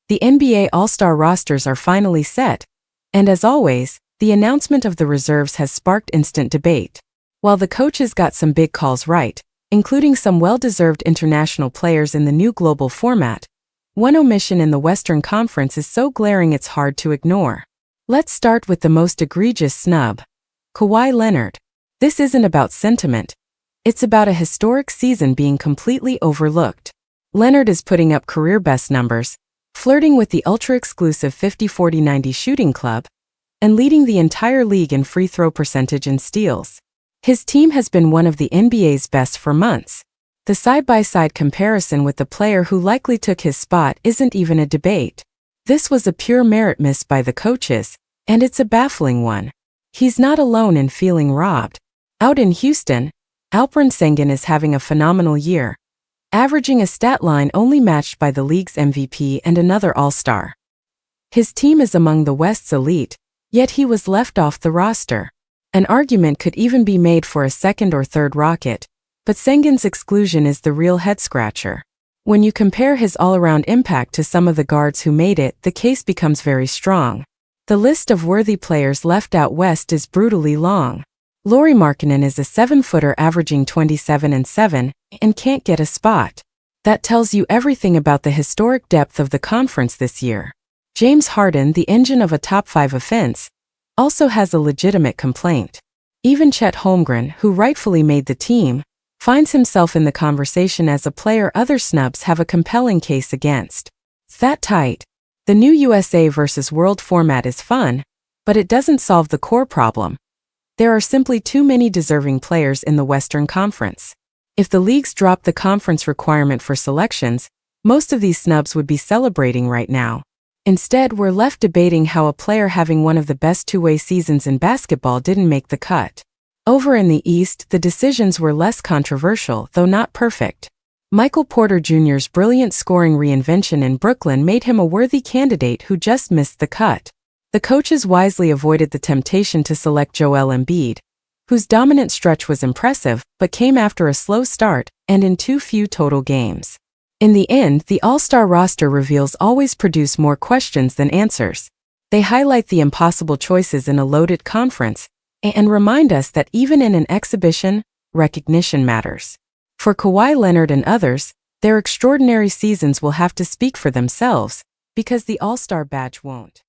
The NBA All-Star rosters are finally set, and as always, the announcement of the reserves has sparked instant debate. While the coaches got some big calls right, including some well-deserved international players in the new global format, one omission in the Western Conference is so glaring it's hard to ignore. Let's start with the most egregious snub: Kawhi Leonard. This isn't about sentiment. It's about a historic season being completely overlooked. Leonard is putting up career-best numbers, flirting with the ultra-exclusive 50-40-90 shooting club, and leading the entire league in free throw percentage and steals. His team has been one of the NBA's best for months. The side-by-side comparison with the player who likely took his spot isn't even a debate. This was a pure merit miss by the coaches, and it's a baffling one. He's not alone in feeling robbed. Out in Houston, Alperen Sengun is having a phenomenal year, averaging a stat line only matched by the league's MVP and another All-Star. His team is among the West's elite, yet he was left off the roster. An argument could even be made for a second or third Rocket, but Sengun's exclusion is the real head-scratcher. When you compare his all-around impact to some of the guards who made it, the case becomes very strong. The list of worthy players left out west is brutally long. Lauri Markkanen is a 7-footer averaging 27 and 7, and can't get a spot. That tells you everything about the historic depth of the conference this year. James Harden, the engine of a top-5 offense, also has a legitimate complaint. Even Chet Holmgren, who rightfully made the team, finds himself in the conversation as a player other snubs have a compelling case against. That tight. The new USA versus World format is fun, but it doesn't solve the core problem. There are simply too many deserving players in the Western Conference. If the leagues dropped the conference requirement for selections, most of these snubs would be celebrating right now. Instead, we're left debating how a player having one of the best two-way seasons in basketball didn't make the cut. Over in the East, the decisions were less controversial, though not perfect. Michael Porter Jr.'s brilliant scoring reinvention in Brooklyn made him a worthy candidate who just missed the cut. The coaches wisely avoided the temptation to select Joel Embiid, whose dominant stretch was impressive but came after a slow start and in too few total games. In the end, the All-Star roster reveals always produce more questions than answers. They highlight the impossible choices in a loaded conference and remind us that even in an exhibition, recognition matters. For Kawhi Leonard and others, their extraordinary seasons will have to speak for themselves, because the All-Star badge won't.